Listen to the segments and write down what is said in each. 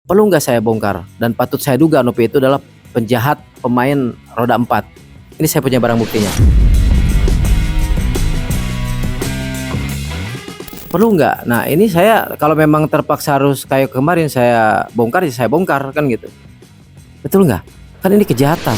Perlu nggak saya bongkar? Dan patut saya duga Novi itu adalah penjahat pemain roda 4. Ini saya punya barang buktinya. Perlu nggak? Nah ini saya kalau memang terpaksa harus kayak kemarin saya bongkar, ya saya bongkar kan gitu. Betul nggak? Kan ini kejahatan.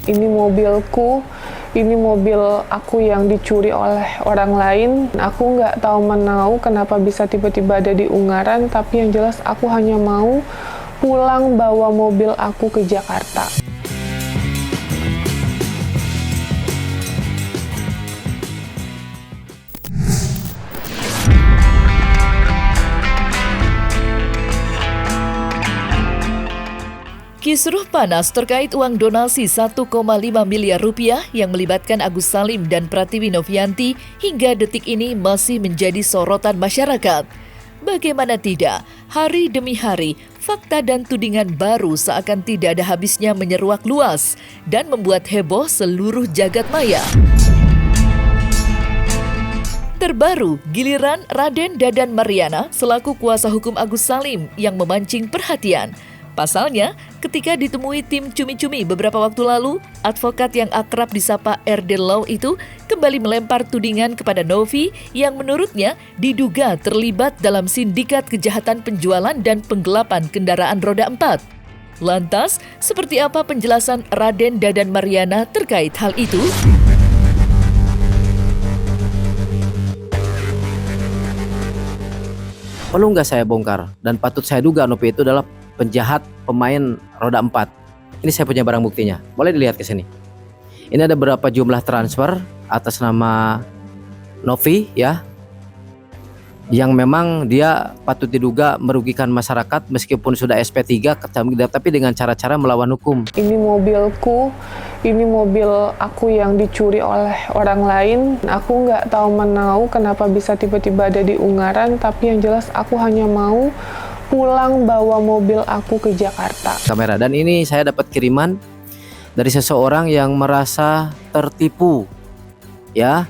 Ini mobilku, ini mobil aku yang dicuri oleh orang lain. Aku nggak tahu menau kenapa bisa tiba-tiba ada di Ungaran, tapi yang jelas aku hanya mau pulang bawa mobil aku ke Jakarta. Kisruh panas terkait uang donasi 1,5 miliar rupiah yang melibatkan Agus Salim dan Pratiwi Novianti hingga detik ini masih menjadi sorotan masyarakat. Bagaimana tidak, hari demi hari, fakta dan tudingan baru seakan tidak ada habisnya menyeruak luas dan membuat heboh seluruh jagat maya. Terbaru, giliran Raden Dadan Mariana selaku kuasa hukum Agus Salim yang memancing perhatian. Pasalnya, ketika ditemui tim cumi-cumi beberapa waktu lalu, advokat yang akrab disapa RD Law itu kembali melempar tudingan kepada Novi yang menurutnya diduga terlibat dalam sindikat kejahatan penjualan dan penggelapan kendaraan roda 4. Lantas, seperti apa penjelasan Raden Dadan Mariana terkait hal itu? Perlu nggak saya bongkar? Dan patut saya duga Novi itu adalah penjahat pemain roda 4. Ini saya punya barang buktinya. Boleh dilihat ke sini. Ini ada berapa jumlah transfer atas nama Novi ya. Yang memang dia patut diduga merugikan masyarakat meskipun sudah SP3 tapi dengan cara-cara melawan hukum. Ini mobilku, ini mobil aku yang dicuri oleh orang lain. Aku nggak tahu menau kenapa bisa tiba-tiba ada di Ungaran, tapi yang jelas aku hanya mau pulang bawa mobil aku ke Jakarta. Kamera, dan ini saya dapat kiriman dari seseorang yang merasa tertipu ya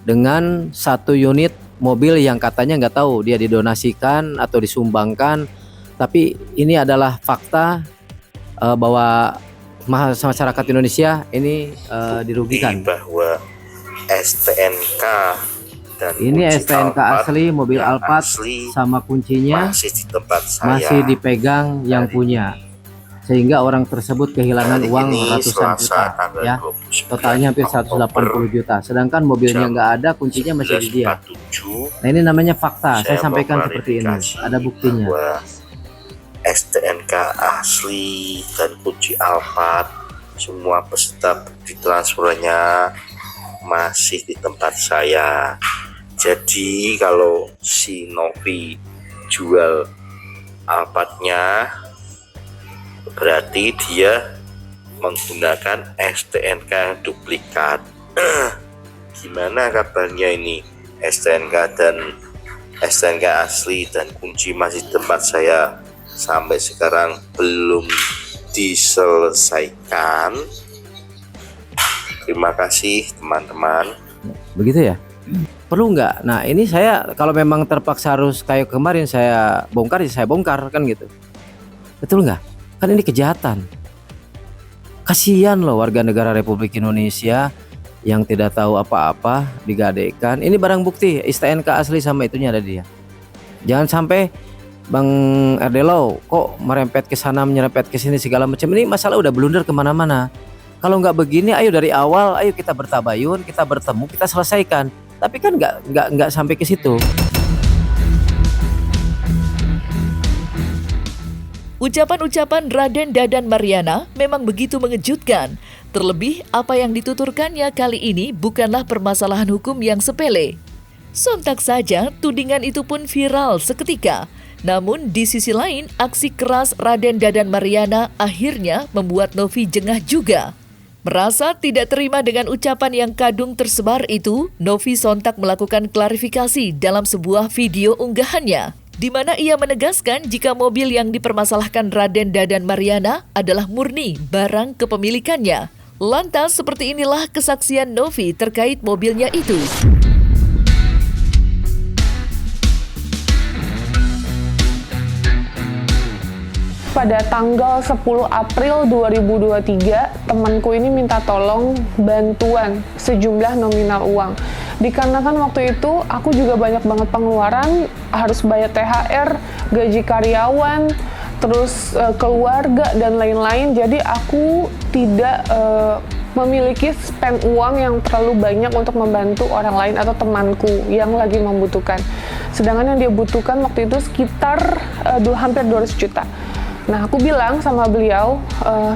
dengan satu unit mobil yang katanya nggak tahu dia didonasikan atau disumbangkan, tapi ini adalah fakta bahwa masyarakat Indonesia ini dirugikan. Bahwa STNK dan ini STNK asli mobil Alphard sama kuncinya masih di tempat saya, masih dipegang yang punya, sehingga orang tersebut kehilangan uang ratusan juta ya, totalnya hampir 180 juta, sedangkan mobilnya nggak ada, kuncinya masih di dia. Nah ini namanya fakta, saya sampaikan seperti ini, ada buktinya. STNK asli dan kunci Alphard semua peserta bukti transfernya masih di tempat saya. Jadi kalau si Novi jual Alphardnya berarti dia menggunakan STNK duplikat. Gimana kabarnya ini? STNK dan STNK asli dan kunci masih di tempat saya sampai sekarang belum diselesaikan. Terima kasih teman-teman. Begitu ya? Perlu nggak? Nah ini saya kalau memang terpaksa harus kayak kemarin saya bongkar, ya saya bongkar kan gitu. Betul nggak? Kan ini kejahatan. Kasihan loh warga negara Republik Indonesia yang tidak tahu apa-apa digadaikan. Ini barang bukti STNK asli sama itunya ada dia. Jangan sampai Bang RD Law kok merempet ke sana, menyerempet ke sini segala macam. Ini masalah udah blunder kemana-mana. Kalau nggak begini, ayo dari awal, ayo kita bertabayun, kita bertemu, kita selesaikan. Tapi kan nggak sampai ke situ. Ucapan-ucapan Raden Dadan Mariana memang begitu mengejutkan. Terlebih, apa yang dituturkannya kali ini bukanlah permasalahan hukum yang sepele. Sontak saja, tudingan itu pun viral seketika. Namun, di sisi lain, aksi keras Raden Dadan Mariana akhirnya membuat Novi jengah juga. Merasa tidak terima dengan ucapan yang kadung tersebar itu, Novi sontak melakukan klarifikasi dalam sebuah video unggahannya, di mana ia menegaskan jika mobil yang dipermasalahkan Raden Dadan Mariana adalah murni barang kepemilikannya. Lantas seperti inilah kesaksian Novi terkait mobilnya itu. pada tanggal 10 April 2023, temanku ini minta tolong bantuan sejumlah nominal uang. Dikarenakan waktu itu aku juga banyak banget pengeluaran, harus bayar THR, gaji karyawan, terus keluarga dan lain-lain. Jadi aku tidak memiliki spend uang yang terlalu banyak untuk membantu orang lain atau temanku yang lagi membutuhkan. Sedangkan yang dia butuhkan waktu itu sekitar hampir 200 juta. Nah, aku bilang sama beliau,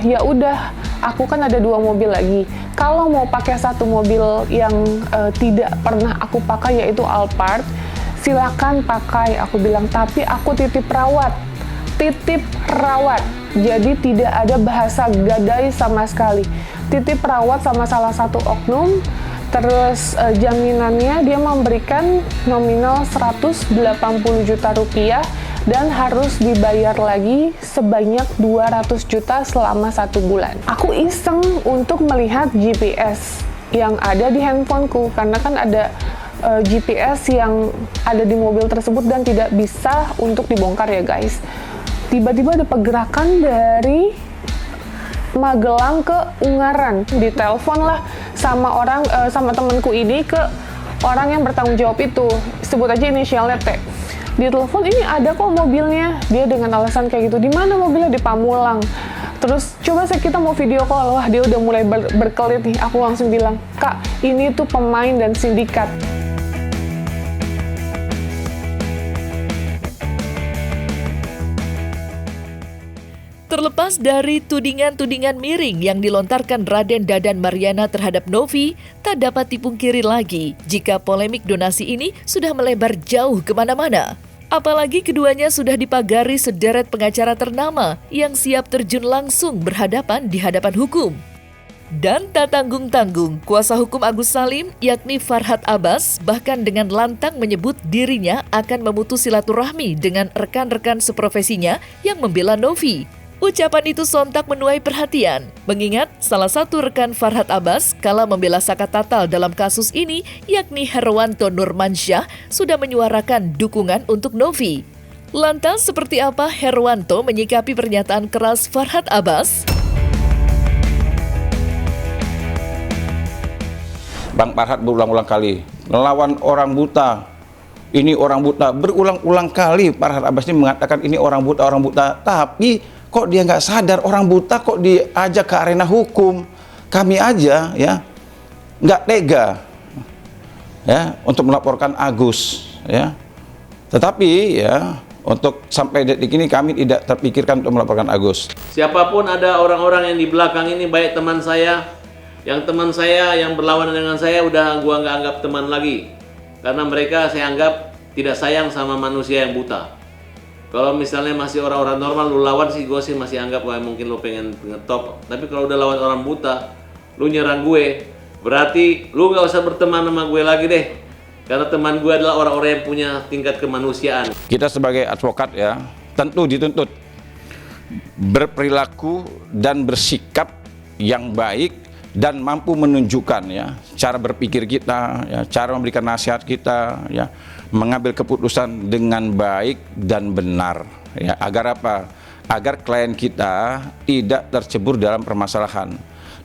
ya udah, aku kan ada 2 mobil lagi. Kalau mau pakai satu mobil yang tidak pernah aku pakai, yaitu Alphard, silakan pakai. Aku bilang, tapi aku titip rawat. Jadi tidak ada bahasa gadai sama sekali. Titip rawat sama salah satu oknum. Terus jaminannya dia memberikan nominal 180 juta rupiah dan harus dibayar lagi sebanyak 200 juta selama 1 bulan. Aku iseng untuk melihat GPS yang ada di handphoneku, karena kan ada GPS yang ada di mobil tersebut dan tidak bisa untuk dibongkar ya guys. Tiba-tiba ada pergerakan dari Magelang ke Ungaran. Ditelepon lah sama sama temanku ini ke orang yang bertanggung jawab itu. Sebut aja inisialnya T. Ditelepon, ini ada kok mobilnya. Dia dengan alasan kayak gitu, di mana mobilnya? Di Pamulang. Terus coba kita mau video call. Wah, dia udah mulai berkelit nih. Aku langsung bilang, Kak, ini tuh pemain dan sindikat. Terlepas dari tudingan-tudingan miring yang dilontarkan Raden Dadan Mariana terhadap Novi, tak dapat dipungkiri lagi jika polemik donasi ini sudah melebar jauh kemana-mana. Apalagi keduanya sudah dipagari sederet pengacara ternama yang siap terjun langsung berhadapan di hadapan hukum. Dan tak tanggung-tanggung, kuasa hukum Agus Salim yakni Farhad Abbas bahkan dengan lantang menyebut dirinya akan memutus silaturahmi dengan rekan-rekan seprofesinya yang membela Novi. Ucapan itu sontak menuai perhatian, mengingat salah satu rekan Farhad Abbas kala membela Saka Tatal dalam kasus ini, yakni Herwanto Nurmansyah, sudah menyuarakan dukungan untuk Novi. Lantas seperti apa Herwanto menyikapi pernyataan keras Farhad Abbas? Bang Farhad berulang-ulang kali melawan orang buta. Ini orang buta, berulang-ulang kali Farhad Abbas ini mengatakan ini orang buta. Tapi kok dia nggak sadar orang buta kok diajak ke arena hukum. Kami aja ya nggak tega ya untuk melaporkan Agus ya. Tetapi ya untuk sampai detik ini kami tidak terpikirkan untuk melaporkan Agus. Siapapun ada orang-orang yang di belakang ini, baik teman saya yang berlawanan dengan saya udah gua nggak anggap teman lagi, karena mereka saya anggap tidak sayang sama manusia yang buta. Kalau misalnya masih orang-orang normal lu lawan sih, gue sih masih anggap wah mungkin lu pengen ngetop. Tapi kalau udah lawan orang buta, lu nyerang gue, berarti lu nggak usah berteman sama gue lagi deh. Karena teman gue adalah orang-orang yang punya tingkat kemanusiaan. Kita sebagai advokat ya tentu dituntut berperilaku dan bersikap yang baik dan mampu menunjukkan ya cara berpikir kita, ya, cara memberikan nasihat kita, ya, mengambil keputusan dengan baik dan benar, ya, agar apa? Agar klien kita tidak tercebur dalam permasalahan.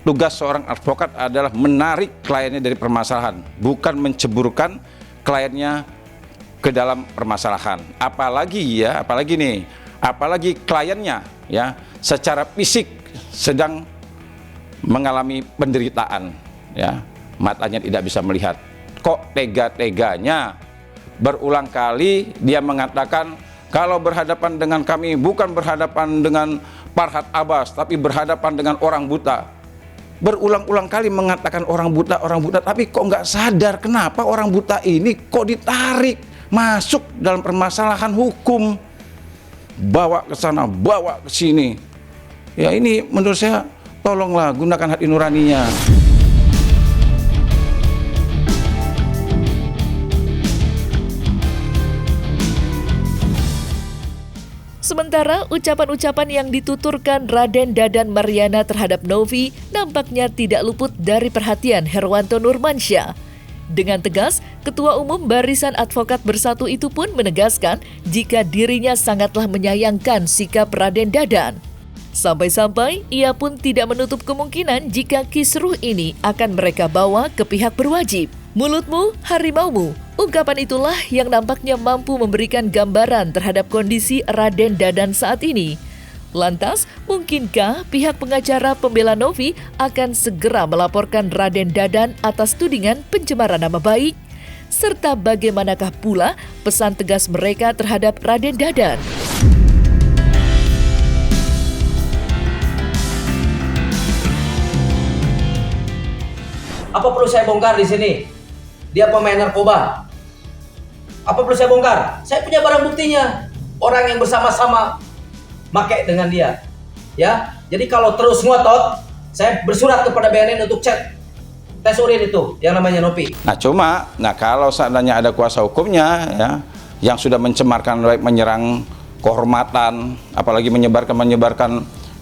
Tugas seorang advokat adalah menarik kliennya dari permasalahan, bukan menceburkan kliennya ke dalam permasalahan. Apalagi kliennya ya secara fisik sedang mengalami penderitaan, ya, matanya tidak bisa melihat. Kok tega-teganya berulang kali dia mengatakan kalau berhadapan dengan kami bukan berhadapan dengan Farhad Abbas tapi berhadapan dengan orang buta. Berulang-ulang kali mengatakan orang buta, tapi kok nggak sadar kenapa orang buta ini kok ditarik masuk dalam permasalahan hukum, bawa ke sana, bawa ke sini. Ya ini menurut saya tolonglah gunakan hati nuraninya. Sementara ucapan-ucapan yang dituturkan Raden Dadan Mariana terhadap Novi nampaknya tidak luput dari perhatian Herwanto Nurmansyah. Dengan tegas, Ketua Umum Barisan Advokat Bersatu itu pun menegaskan jika dirinya sangatlah menyayangkan sikap Raden Dadan. Sampai-sampai ia pun tidak menutup kemungkinan jika kisruh ini akan mereka bawa ke pihak berwajib. Mulutmu, harimaumu. Ungkapan itulah yang nampaknya mampu memberikan gambaran terhadap kondisi Raden Dadan saat ini. Lantas, mungkinkah pihak pengacara pembela Novi akan segera melaporkan Raden Dadan atas tudingan pencemaran nama baik? Serta bagaimanakah pula pesan tegas mereka terhadap Raden Dadan? Apa perlu saya bongkar di sini? Dia pemain narkoba. Apa perlu saya bongkar? Saya punya barang buktinya. Orang yang bersama-sama pakai dengan dia. Ya. Jadi kalau terus ngotot, saya bersurat kepada BNN untuk cek tes urin itu yang namanya Novi. Nah kalau seandainya ada kuasa hukumnya ya yang sudah mencemarkan baik menyerang kehormatan, apalagi menyebarkan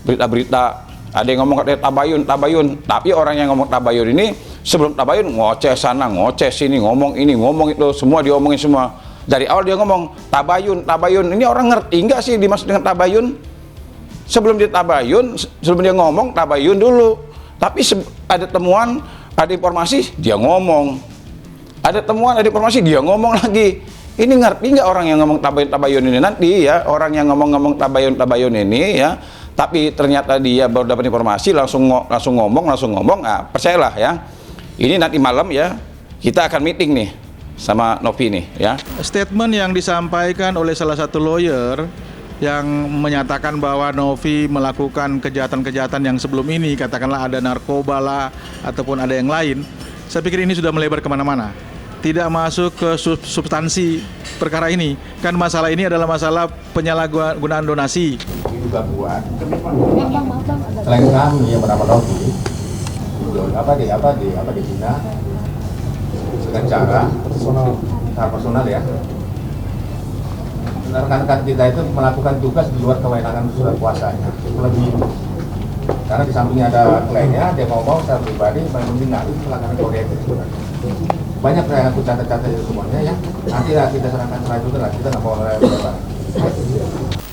berita-berita. Ada yang ngomong katanya tabayun, tapi orang yang ngomong tabayun ini sebelum tabayun ngoceh sana, ngoceh sini, ngomong ini, ngomong itu, semua diomongin semua. Dari awal dia ngomong tabayun. Ini orang ngerti nggak sih dimaksud dengan tabayun? Sebelum dia tabayun, sebelum dia ngomong tabayun dulu. Tapi ada temuan, ada informasi, dia ngomong. Ada temuan, ada informasi, dia ngomong lagi. Ini ngerti nggak orang yang ngomong tabayun ini nanti ya? Orang yang ngomong tabayun ini ya. Tapi ternyata dia baru dapat informasi langsung ngomong. Nah, percayalah ya. Ini nanti malam ya kita akan meeting nih sama Novi nih ya. Statement yang disampaikan oleh salah satu lawyer yang menyatakan bahwa Novi melakukan kejahatan-kejahatan yang sebelum ini, katakanlah ada narkoba lah ataupun ada yang lain, saya pikir ini sudah melebar kemana-mana. Tidak masuk ke substansi perkara ini. Kan masalah ini adalah masalah penyalahgunaan donasi. Juga buat selain kami yang bernama Novi di Cina dengan cara personal ya, rekan-rekan kita itu melakukan tugas di luar kewenangan surat kuasanya lebih, karena di sampingnya ada kliennya, dia ngomong secara pribadi menghina itu pelanggaran kode etik. Banyak yang aku catat itu semuanya ya, nanti lah kita serahkan setelah itu lah, kita nggak mau lebar.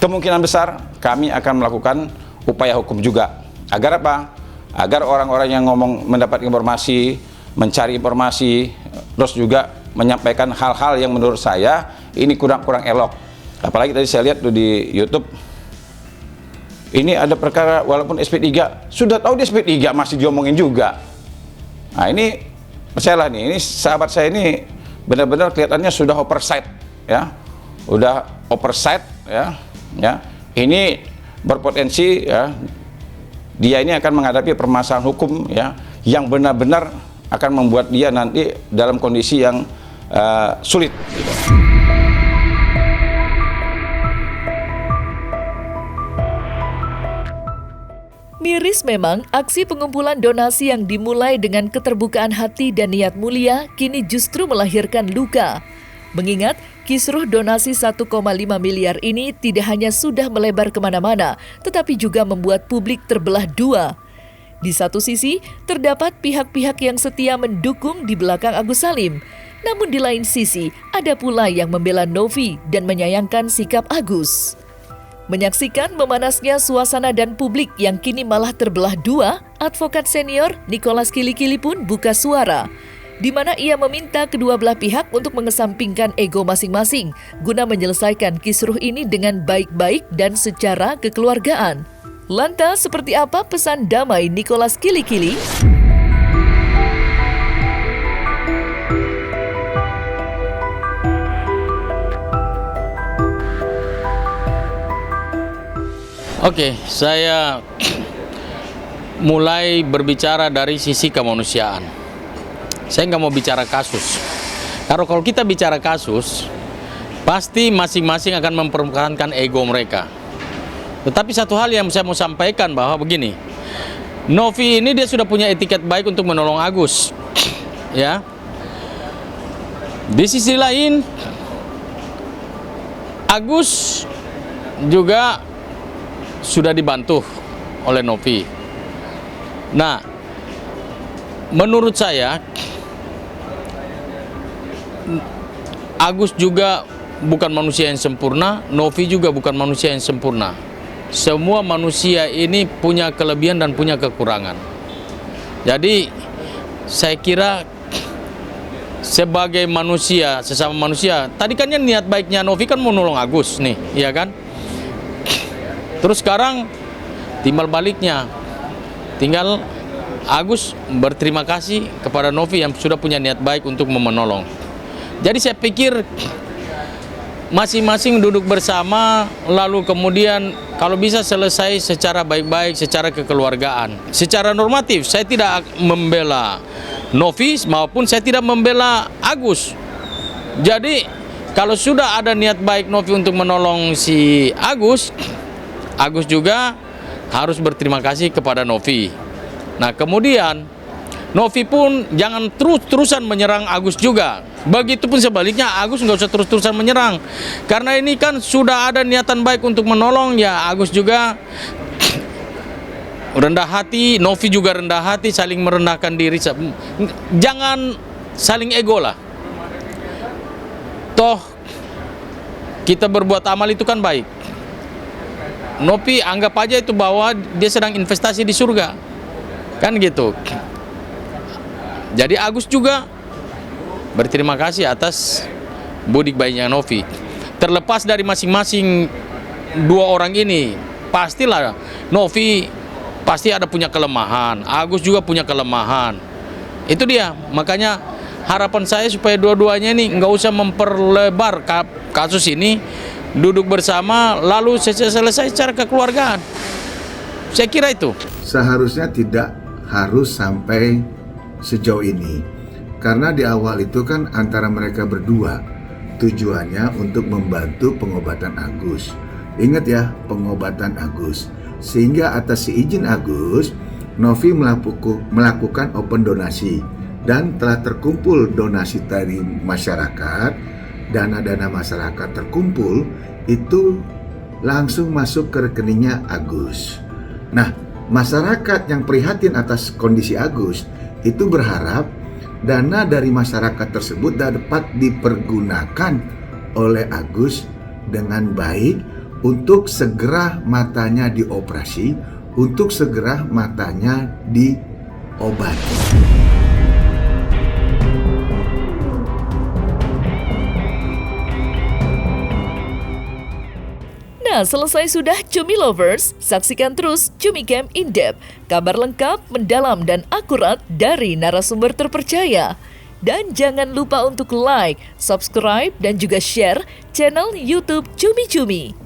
Kemungkinan besar kami akan melakukan upaya hukum juga. Agar apa? Agar orang-orang yang ngomong mendapat informasi, mencari informasi, terus juga menyampaikan hal-hal yang menurut saya ini kurang elok. Apalagi tadi saya lihat tuh di YouTube, ini ada perkara walaupun SP3, sudah tahu di SP3 masih diomongin juga. Nah ini, percayalah nih, ini sahabat saya ini benar-benar kelihatannya sudah oversight ya. Udah oversight ya. Ini berpotensi ya, dia ini akan menghadapi permasalahan hukum ya, yang benar-benar akan membuat dia nanti dalam kondisi yang sulit gitu. Miris memang aksi pengumpulan donasi yang dimulai dengan keterbukaan hati dan niat mulia kini justru melahirkan luka. Mengingat kisruh donasi 1,5 miliar ini tidak hanya sudah melebar kemana-mana, tetapi juga membuat publik terbelah dua. Di satu sisi, terdapat pihak-pihak yang setia mendukung di belakang Agus Salim. Namun di lain sisi, ada pula yang membela Novi dan menyayangkan sikap Agus. Menyaksikan memanasnya suasana dan publik yang kini malah terbelah dua, advokat senior Nicholas Kilikili pun buka suara, di mana ia meminta kedua belah pihak untuk mengesampingkan ego masing-masing guna menyelesaikan kisruh ini dengan baik-baik dan secara kekeluargaan. Lantas, seperti apa pesan damai Nicholas Kilikili? Oke, saya mulai berbicara dari sisi kemanusiaan. Saya nggak mau bicara kasus. Karena kalau kita bicara kasus, pasti masing-masing akan mempertahankan ego mereka. Tetapi satu hal yang saya mau sampaikan bahwa begini, Novi ini dia sudah punya etiket baik untuk menolong Agus, ya. Di sisi lain, Agus juga sudah dibantu oleh Novi. Nah, menurut saya Agus juga bukan manusia yang sempurna, Novi juga bukan manusia yang sempurna. Semua manusia ini punya kelebihan dan punya kekurangan. Jadi saya kira sebagai manusia, sesama manusia, tadi kan niat baiknya Novi kan mau nolong Agus nih, iya kan? Terus sekarang timbal baliknya, tinggal Agus berterima kasih kepada Novi yang sudah punya niat baik untuk menolong. Jadi saya pikir masing-masing duduk bersama, lalu kemudian kalau bisa selesai secara baik-baik, secara kekeluargaan, secara normatif. Saya tidak membela Novi maupun saya tidak membela Agus. Jadi kalau sudah ada niat baik Novi untuk menolong si Agus, Agus juga harus berterima kasih kepada Novi. Nah kemudian Novi pun jangan terus-terusan menyerang Agus juga. Begitupun sebaliknya, Agus nggak usah terus-terusan menyerang. Karena ini kan sudah ada niatan baik untuk menolong, ya Agus juga rendah hati, Novi juga rendah hati, saling merendahkan diri. Jangan saling ego lah. Toh kita berbuat amal itu kan baik. Novi anggap aja itu bahwa dia sedang investasi di surga. Kan gitu. Jadi Agus juga berterima kasih atas budi baiknya Novi. Terlepas dari masing-masing dua orang ini, pastilah Novi pasti ada punya kelemahan, Agus juga punya kelemahan. Itu dia, makanya harapan saya supaya dua-duanya ini nggak usah memperlebar kasus ini, duduk bersama lalu selesai secara kekeluargaan. Saya kira itu. Seharusnya tidak harus sampai sejauh ini, karena di awal itu kan antara mereka berdua tujuannya untuk membantu pengobatan Agus. Ingat ya, pengobatan Agus. Sehingga atas seizin Agus, Novi melakukan open donasi dan telah terkumpul donasi dari masyarakat. Dana-dana masyarakat terkumpul itu langsung masuk ke rekeningnya Agus. Nah, masyarakat yang prihatin atas kondisi Agus itu berharap dana dari masyarakat tersebut dapat dipergunakan oleh Agus dengan baik untuk segera matanya dioperasi, untuk segera matanya diobati. Nah, selesai sudah Cumi Lovers, saksikan terus Cumi Camp In Depth, kabar lengkap, mendalam, dan akurat dari narasumber terpercaya. Dan jangan lupa untuk like, subscribe, dan juga share channel YouTube Cumi Cumi.